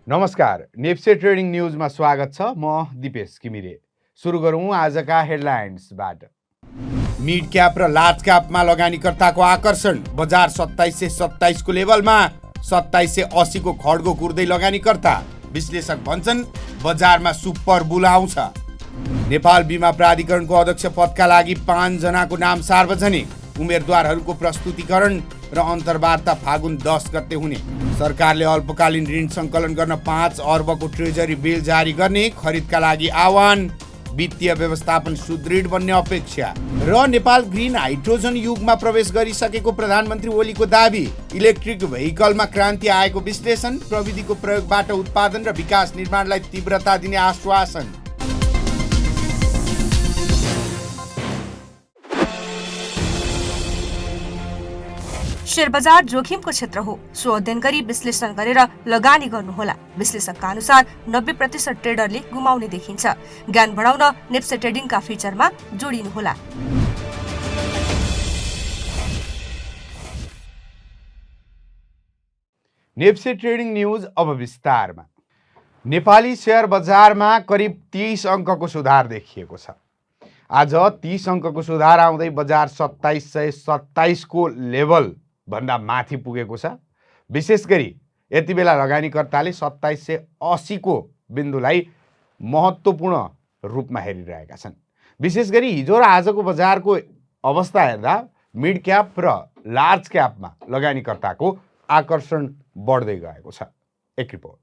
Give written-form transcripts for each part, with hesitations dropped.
नमस्कार, नेप्से ट्रेडिङ न्युजमा स्वागत छ। म दिपेश घिमिरे। सुरु गरौँ आजका हेडलाइन्सबाट। मिड क्याप र लार्ज क्यापमा लगानीकर्ताको आकर्षण। बजार 2727 को लेभलमा 2780 को खड्गो कुर्दै लगानीकर्ता। विश्लेषक भन्छन् बजारमा सुपर बुल आउँछ। नेपाल बीमा प्राधिकरणको अध्यक्ष पदका लागि 5 जनाको नाम सार्वजनिक। उम्मेदवारहरूको प्रस्तुतिकरण र अन्तर्वार्ता फागुन 10 गते हुने। सरकारले अल्पकालीन ऋण सङ्कलन गर्न 5 अर्बको ट्रेजरी बिल जारी गर्ने। खरिदका लागि आह्वान। वित्तीय व्यवस्थापन सुदृढ बन्ने अपेक्षा। र नेपाल ग्रिन हाइड्रोजन युगमा प्रवेश गरिसकेको प्रधानमन्त्री ओलीको दाबी। इलेक्ट्रिक भेहिकलमा क्रान्ति आएको विश्लेषण। प्रविधिको प्रयोगबाट उत्पादन र विकास निर्माणलाई तीव्रता दिने आश्वासन। शेयर बजार जोखिमको क्षेत्र हो। सो अध्ययन गरी विश्लेषण गरेर लगानी गर्नुहोला। विश्लेषकका अनुसार 90% ट्रेडरले गुमाउने देखिन्छ। ज्ञान बढाउन नेप्से ट्रेडिङका फिचरमा जोडिनुहोला। नेप्से ट्रेडिङ न्युज अब विस्तारमा। नेपाली शेयर बजारमा करिब 30 अङ्कको सुधार देखिएको छ। आज 30 अङ्कको सुधार आउँदै बजार 2727 को लेभल भन्दा माथि पुगेको छ। विशेष गरी यति बेला लगानीकर्ताले 2780 को बिन्दुलाई महत्त्वपूर्ण रूपमा हेरिरहेका छन्। विशेष गरी हिजो र आजको बजारको अवस्था हेर्दा मिड क्याप र लार्ज क्यापमा लगानीकर्ताको आकर्षण बढ्दै गएको छ। एक रिपोर्ट।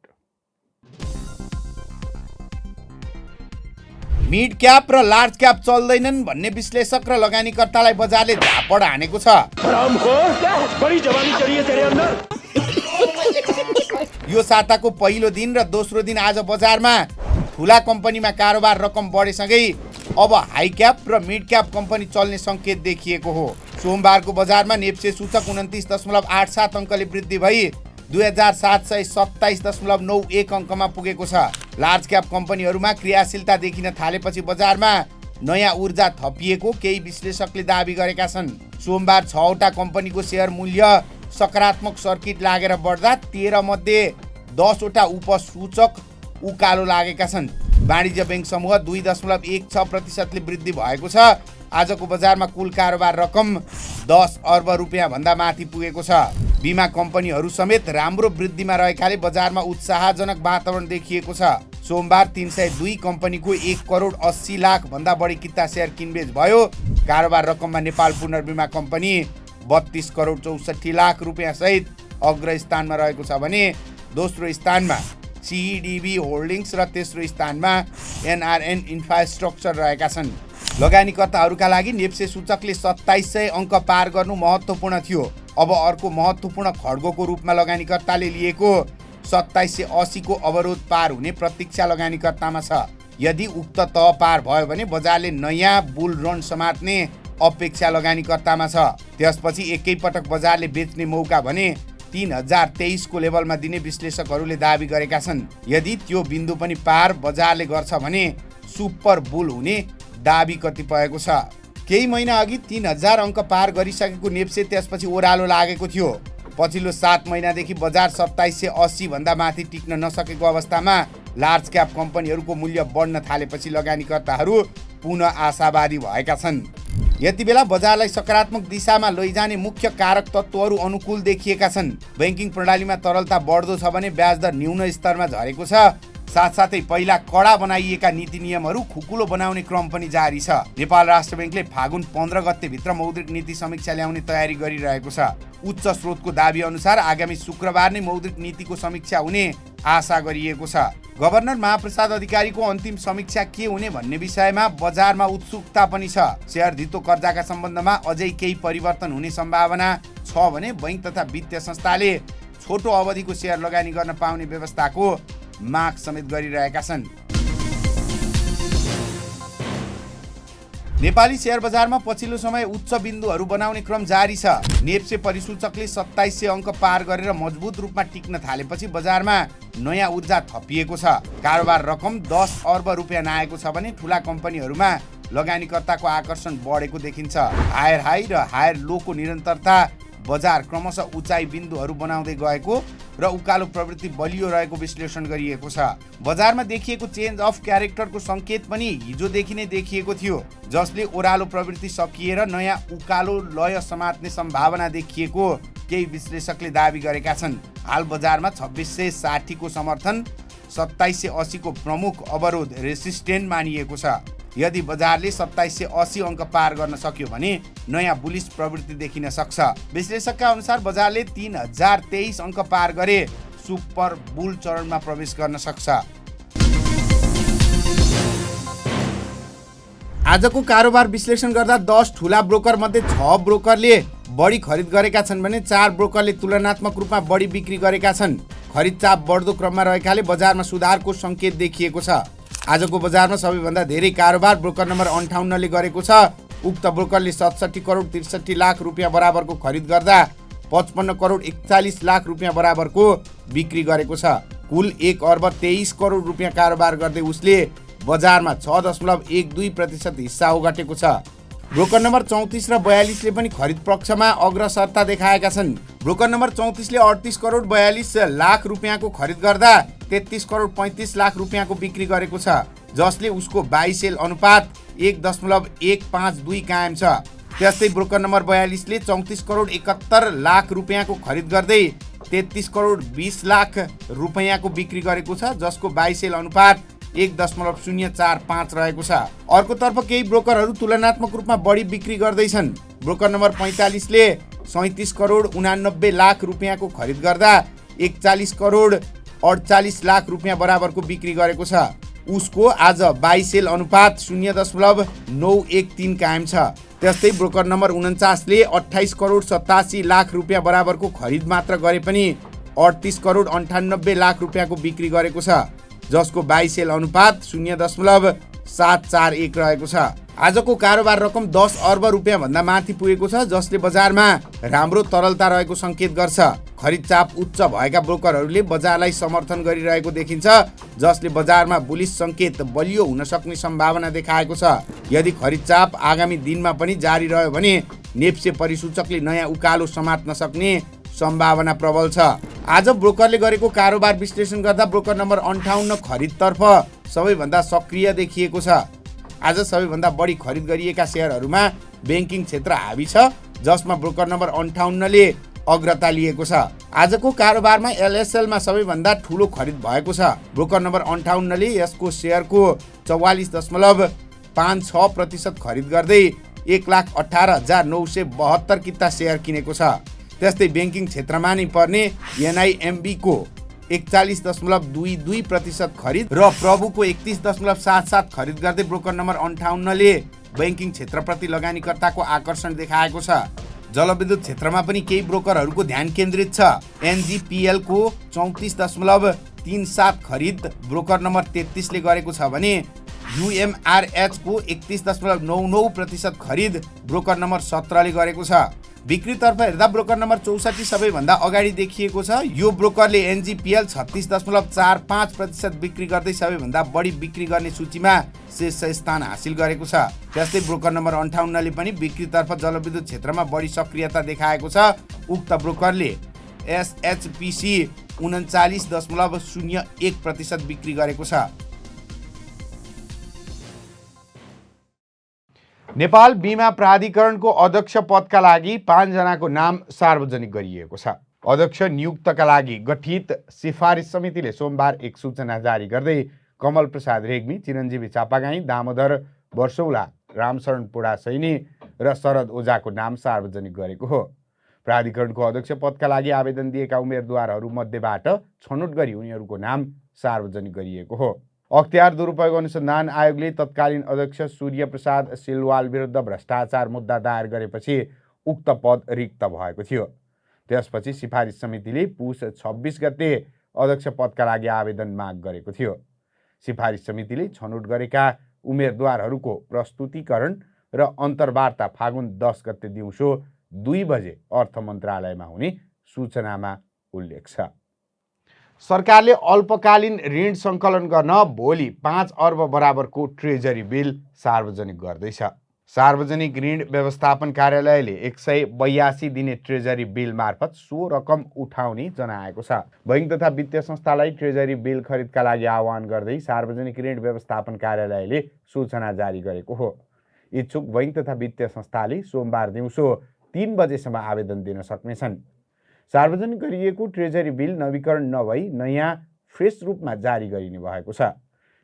मिड क्याप र लार्ज क्याप चल्दैनन् भन्ने विश्लेषक र लगानीकर्तालाई बजारले झापड हानेको छ। यो साताको पहिलो दिन र दोस्रो दिन आज बजारमा ठुला कम्पनीमा कारोबार रकम बढेसँगै अब हाई क्याप र मिड क्याप कम्पनी चल्ने सङ्केत देखिएको हो। सोमबारको बजारमा नेप्से सूचक 29.87 अङ्कले वृद्धि भई 2727.91 अङ्कमा पुगेको छ। लार्ज क्याप कम्पनीहरूमा क्रियाशीलता देखिन थालेपछि बजारमा नयाँ ऊर्जा थपिएको केही विश्लेषकले दाबी गरेका छन्। सोमबार 6वटा कम्पनीको शेयर मूल्य सकारात्मक सर्किट लागेर बढ्दा 13 मध्ये 10वटा उपसूचक उकालो लागेका छन्। वाणिज्य बैंक समूह 2.16% वृद्धि भएको छ। आजको बजारमा कुल कारोबार रकम 10 अर्ब रुपियाँ भन्दा माथि पुगेको छ। बीमा कम्पनीहरू समेत राम्रो वृद्धिमा रहेकाले बजारमा उत्साहजनक वातावरण देखिएको छ। सोमबार 302 कम्पनीको 1 करोड 80 लाख भन्दा बढी किता शेयर किनबेच भयो। कारोबार रकममा नेपाल पुनर्बीमा कम्पनी 32 करोड 64 लाख रुपियाँ सहित अग्रस्थानमा रहेको छ भने दोस्रो स्थानमा CEDB होल्डिङ्स र तेस्रो स्थानमा NRN इन्फ्रास्ट्रक्चर रहेका छन्। लगानीकर्ताहरूका लागि नेप्से सूचकले 2700 अङ्क पार गर्नु महत्त्वपूर्ण थियो। अब अर्को महत्त्वपूर्ण खड्गोको रूपमा लगानीकर्ताले लिएको 2780 को अवरोध पार हुने प्रतीक्षा लगानीकर्तामा छ। यदि उक्त तह पार भयो भने बजारले नयाँ बुल रन समात्ने अपेक्षा लगानीकर्तामा छ। त्यसपछि एकैपटक बजारले बेच्ने मौका भने 3023 को लेभलमा दिने विश्लेषकहरूले दाबी गरेका छन्। यदि त्यो बिन्दु पनि पार बजारले गर्छ भने सुपर बुल हुने दाबी कतिपयको छ। केही महिना अघि 3000 अङ्क पार गरिसकेको नेप्से त्यसपछि ओह्रालो लागेको थियो। पछिल्लो 7 महिनादेखि बजार 2780 भन्दा माथि टिक्न नसकेको अवस्थामा लार्ज क्याप कम्पनीहरूको मूल्य बढ्न थालेपछि लगानीकर्ताहरू पुनः आशावादी भएका छन्। यति बेला बजारलाई सकारात्मक दिशामा लैजाने मुख्य कारक तत्त्वहरू अनुकूल देखिएका छन्। बैंकिङ प्रणालीमा तरलता बढ्दो छ भने ब्याज दर न्यून स्तरमा झरेको छ। साथसाथै पहिला कडा बनाइएका नीति नियमहरू खुकुलो बनाउने क्रम पनि जारी छ। नेपाल राष्ट्र बैंकले फागुन 15 गतेभित्र मौद्रिक नीति समीक्षा ल्याउने तयारी गरिरहेको छ। उच्च स्रोतको दाबी अनुसार आगामी शुक्रबार नै मौद्रिक नीतिको समीक्षा हुने आशा गरिएको छ। गभर्नर महाप्रसाद अधिकारीको अन्तिम समीक्षा के हुने भन्ने विषयमा बजारमा उत्सुकता पनि छ। शेयर धितो कर्जाका सम्बन्धमा अझै केही परिवर्तन हुने सम्भावना छ भने बैंक तथा वित्तीय संस्थाले छोटो अवधिको शेयर लगानी गर्न पाउने व्यवस्थाको माग समेत गरिरहेका छन्। नेपाली शेयर बजारमा पछिल्लो समय उच्च बिन्दुहरू बनाउने क्रम जारी छ। नेप्से परिसूचकले 2700 अङ्क पार गरेर मजबुत रूपमा टिक्न थालेपछि बजारमा नयाँ ऊर्जा थपिएको छ। कारोबार रकम 10 अर्ब रुपियाँ नआएको छ भने ठुला कम्पनीहरूमा लगानीकर्ताको आकर्षण बढेको देखिन्छ। हायर हाई र हायर लोको निरन्तरता बजार क्रमशः उचाइ बिन्दुहरू बनाउँदै गएको र उकालो प्रवृत्ति बलियो रहेको विश्लेषण गरिएको छ। बजारमा देखिएको चेन्ज अफ क्यारेक्टरको सङ्केत पनि हिजोदेखि नै देखिएको थियो, जसले ओह्रालो प्रवृत्ति सकिएर नयाँ उकालो लय समात्ने सम्भावना देखिएको केही विश्लेषकले दाबी गरेका छन्। हाल बजारमा 2660 को समर्थन, 2780 को प्रमुख अवरोध रेसिस्टेन्ट मानिएको छ। यदि बजारले 2780 अङ्क पार गर्न सक्यो भने नयाँ बुलिस प्रवृत्ति देखिन सक्छ। विश्लेषकका अनुसार बजारले 3023 अङ्क पार गरे सुपर बुल चरणमा प्रवेश गर्न सक्छ। आजको कारोबार विश्लेषण गर्दा 10 ठुला ब्रोकर मध्ये 6 ब्रोकरले बढी खरिद गरेका छन् भने 4 ब्रोकरले तुलनात्मक रूपमा बढी बिक्री गरेका छन्। खरिद चाप बढ्दो क्रममा रहेकाले बजारमा सुधारको सङ्केत देखिएको छ। आजको बजारमा सबैभन्दा धेरै कारोबार ब्रोकर नम्बर 58 ले गरेको छ। उक्त ब्रोकरले 67 करोड 63 लाख रुपियाँ बराबरको खरिद गर्दा 55 करोड 41 लाख रुपियाँ बराबरको बिक्री गरेको छ। कुल 1 अर्ब 23 करोड रुपियाँ कारोबार गर्दै उसले बजारमा 6.12% हिस्सा ओगटेको छ। ब्रोकर नम्बर 34 र 42 ले पनि खरिद पक्षमा अग्रसरता देखाएका छन्। ब्रोकर नम्बर 34 ले 38 करोड 42 लाख रुपियाँको खरिद गर्दा 33 करोड 35 लाख रुपियाँको बिक्री गरेको छ, जसले उसको बाइ सेल अनुपात 1.152 कायम छ। त्यस्तै ब्रोकर नम्बर 42 ले 34 करोड 71 लाख रुपियाँको खरिद गर्दै 33 करोड 20 लाख रुपियाँको बिक्री गरेको छ, जसको बाइ सेल अनुपात 1.045 रहेको छ। अर्कोतर्फ केही ब्रोकरहरू तुलनात्मक रूपमा बढी बिक्री गर्दैछन्। ब्रोकर नम्बर 45 ले 37 करोड 89 लाख रुपियाँको खरिद गर्दा 41 करोड 48 लाख रुपियाँ बराबरको बिक्री गरेको छ। उसको आज बाइ सेल अनुपात 0.913 कायम छ। त्यस्तै ब्रोकर नम्बर 49 ले 28 करोड 87 लाख रुपियाँ बराबरको खरिद मात्र गरे पनि 38 करोड 98 लाख रुपियाँको बिक्री गरेको छ, जसको बाइ सेल अनुपात 0.741 रहेको छ। आजको कारोबार रकम 10 अर्ब रुपियाँ भन्दा माथि पुगेको छ, जसले बजारमा राम्रो तरलता रहेको सङ्केत गर्छ। खरिद चाप उच्च भएका ब्रोकरहरूले बजारलाई समर्थन गरिरहेको देखिन्छ, जसले बजारमा बुलिस सङ्केत बलियो हुन सक्ने सम्भावना देखाएको छ। यदि खरिद चाप आगामी दिनमा पनि जारी रह्यो भने नेप्से परिसूचकले नयाँ उकालो समात्न सक्ने सम्भावना प्रबल छ। आज ब्रोकरले गरेको कारोबार विश्लेषण गर्दा ब्रोकर नम्बर 58 खरिदतर्फ सबैभन्दा सक्रिय देखिएको छ। आज सबैभन्दा बढी खरिद गरिएका सेयरहरूमा ब्याङ्किङ क्षेत्र हावी छ, जसमा ब्रोकर नम्बर 58 ले अग्रता लिएको छ। आजको कारोबारमा एलएसएलमा सबैभन्दा ठुलो खरिद भएको छ। ब्रोकर नम्बर 58 ले यसको सेयरको 44.56% खरिद गर्दै 1,18,972 किता सेयर किनेको छ। त्यस्तै ब्याङ्किङ क्षेत्रमा नै पर्ने एनआइएमबी को 41.22% खरिद र प्रभुको 31.77 खरिद गर्दै ब्रोकर नम्बर 58 ले ब्याङ्किङ क्षेत्रप्रति लगानीकर्ताको आकर्षण देखाएको छ। जलविद्युत क्षेत्रमा पनि केही ब्रोकरहरूको ध्यान केन्द्रित छ। एनजिपिएल को 34.37 खरिद ब्रोकर नम्बर 33 ले गरेको छ भने युएमआरएच को 31.99% खरिद ब्रोकर नम्बर 17 ले गरेको छ। बिक्रीतर्फ हेर्दा ब्रोकर नम्बर 64 सबैभन्दा अगाडि देखिएको छ। यो ब्रोकरले एनजिपिएल 36.45% बिक्री गर्दै सबैभन्दा बढी बिक्री गर्ने सूचीमा शीर्ष स्थान हासिल गरेको छ। त्यस्तै ब्रोकर नम्बर 58 ले पनि बिक्रीतर्फ जलविद्युत क्षेत्रमा बढी सक्रियता देखाएको छ। उक्त ब्रोकरले एसएचपिसी 39.01% बिक्री गरेको छ। नेपाल बीमा प्राधिकरणको अध्यक्ष पदका लागि 5 जनाको नाम सार्वजनिक गरिएको छ। अध्यक्ष नियुक्तका लागि गठित सिफारिस समितिले सोमबार एक सूचना जारी गर्दै कमल प्रसाद रेग्मी, चिरञ्जीवी चापागाई, दामोदर वर्षौला, रामशरण पोडा सैनी र शरद ओझाको नाम सार्वजनिक गरेको हो। प्राधिकरणको अध्यक्ष पदका लागि आवेदन दिएका उम्मेदवारहरू मध्येबाट छनौट गरी उनीहरूको नाम सार्वजनिक गरिएको हो। अख्तियार दुरुपयोग अनुसन्धान आयोगले तत्कालीन अध्यक्ष सूर्य प्रसाद सिलवाल विरुद्ध भ्रष्टाचार मुद्दा दायर गरेपछि उक्त पद रिक्त भएको थियो। त्यसपछि सिफारिस समितिले पुस 26 गते अध्यक्ष पदका लागि आवेदन माग गरेको थियो। सिफारिस समितिले छनौट गरेका उम्मेदवारहरूको प्रस्तुतिकरण र अन्तर्वार्ता फागुन 10 गते दिउँसो 2 बजे अर्थ मन्त्रालयमा हुने सूचनामा उल्लेख छ। सरकारले अल्पकालीन ऋण सङ्कलन गर्न भोलि 5 अर्ब बराबरको ट्रेजरी बिल सार्वजनिक गर्दैछ। सार्वजनिक ऋण व्यवस्थापन कार्यालयले 182 दिने ट्रेजरी बिल मार्फत सो रकम उठाउने जनाएको छ। बैंक तथा वित्तीय संस्थालाई ट्रेजरी बिल खरिदका लागि आह्वान गर्दै सार्वजनिक ऋण व्यवस्थापन कार्यालयले सूचना जारी गरेको हो। इच्छुक बैंक तथा वित्तीय संस्थाले सोमबार दिउँसो 3 बजेसम्म आवेदन दिन सक्नेछन्। सार्वजनिक गरिएको ट्रेजरी बिल नवीकरण नभई नयाँ फ्रेस रूपमा जारी गरिने भएको छ।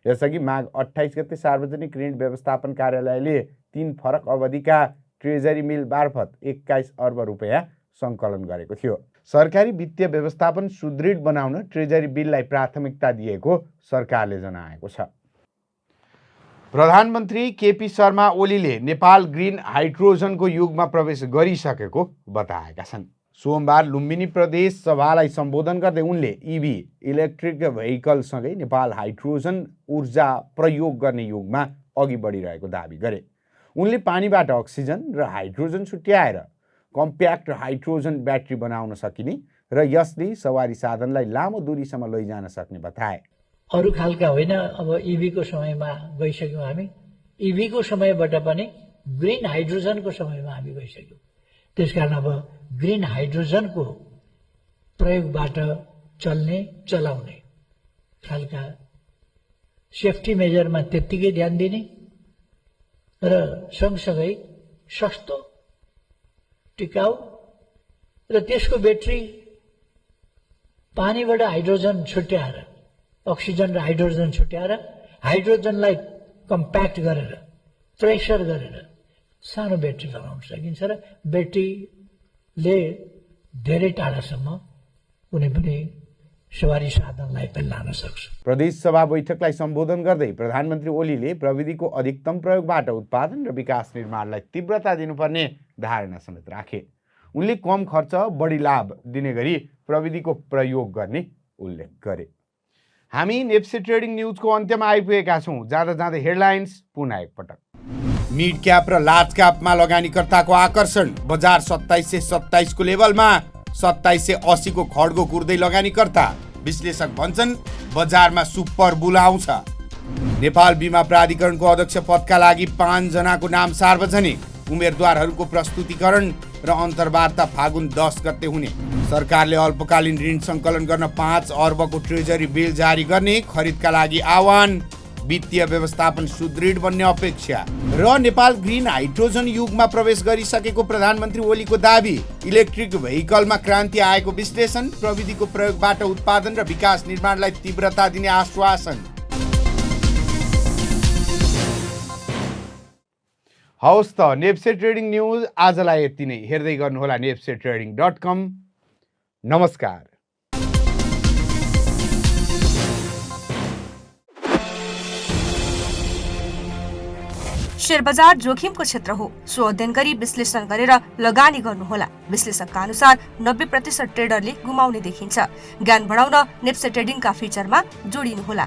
यसअघि माघ 28 गते सार्वजनिक ऋण व्यवस्थापन कार्यालयले 3 फरक अवधिका ट्रेजरी बिल मार्फत 21 अर्ब रुपैयाँ सङ्कलन गरेको थियो। सरकारी वित्तीय व्यवस्थापन सुदृढ बनाउन ट्रेजरी बिललाई प्राथमिकता दिएको सरकारले जनाएको छ। प्रधानमन्त्री केपी शर्मा ओलीले नेपाल ग्रिन हाइड्रोजनको युगमा प्रवेश गरिसकेको बताएका छन्। सोमबार लुम्बिनी प्रदेश सभालाई सम्बोधन गर्दै उनले इभी इलेक्ट्रिक भेहिकलसँगै नेपाल हाइड्रोजन ऊर्जा प्रयोग गर्ने युगमा अघि बढिरहेको दावी गरे। उनले पानीबाट अक्सिजन र हाइड्रोजन छुट्याएर कम्प्याक्ट हाइड्रोजन ब्याट्री बनाउन सकिने र यसले सवारी साधनलाई लामो दूरीसम्म लैजान सक्ने बताए। अरू खालका होइन, अब इभीको समयमा गइसक्यौँ हामी। इभीको समयबाट पनि ग्रिन हाइड्रोजनको समयमा हामी गइसक्यौँ। त्यसकारण अब ग्रिन हाइड्रोजनको प्रयोगबाट चल्ने चलाउने खालका सेफ्टी मेजरमा त्यत्तिकै ध्यान दिने र सँगसँगै सस्तो टिकाउ र त्यसको ब्याट्री पानीबाट हाइड्रोजन छुट्याएर अक्सिजन र हाइड्रोजन छुट्याएर हाइड्रोजनलाई कम्प्याक्ट गरेर प्रेसर गरेर सानो ब्याट्री बनाउन सकिन्छ र ब्याट्रीले धेरै टाढासम्म कुनै पनि सवारी साधनलाई पनि लान सक्छ। प्रदेश सभा बैठकलाई सम्बोधन गर्दै प्रधानमन्त्री ओलीले प्रविधिको अधिकतम प्रयोगबाट उत्पादन र विकास निर्माणलाई तीव्रता दिनुपर्ने धारणा समेत राखे। उनले कम खर्च बढी लाभ दिने गरी प्रविधिको प्रयोग गर्ने उल्लेख गरे। हामी नेप्से ट्रेडिङ न्युजको अन्त्यमा आइपुगेका छौँ। जाँदा जाँदै हेडलाइन्स पुनः एकपटक। मिड क्याप र लार्ज क्यापमा लगानीकर्ताको आकर्षण। बजार 2727 को लेभलमा 2780 को खड्गो कुर्दै लगानीकर्ता। विश्लेषक भन्छन् बजारमा सुपर बुल आउँछ। नेपाल बीमा प्राधिकरणको अध्यक्ष पदका लागि 5 जनाको नाम सार्वजनिक। उम्मेदवारहरूको प्रस्तुतिकरण र अन्तर्वार्ता फागुन 10 गते हुने। सरकारले अल्पकालीन ऋण सङ्कलन गर्न 5 अर्बको ट्रेजरी बिल जारी गर्ने। खरिदका लागि आह्वान। वित्तीय व्यवस्थापन सुदृढ बन्ने अपेक्षा र नेपाल ग्रिन हाइड्रोजन युगमा प्रवेश गरिसकेको प्रधानमन्त्री ओलीको दावी। इलेक्ट्रिक भेहिकलमा क्रान्ति आएको विश्लेषण। प्रविधिको प्रयोगबाट उत्पादन र विकास निर्माणलाई तीव्रता दिने आश्वासन। हवस् त नेप्से ट्रेडिङ न्युज आजलाई यति नै। हेर्दै गर्नुहोला nepsetrading.com। नमस्कार। शेयर बजार जोखिमको क्षेत्र हो। सो अध्ययन गरी विश्लेषण गरेर लगानी गर्नुहोला। विश्लेषकका अनुसार 90% ट्रेडरले गुमाउने देखिन्छ। ज्ञान बढाउन नेप्से ट्रेडिङका फिचरमा जोडिनुहोला।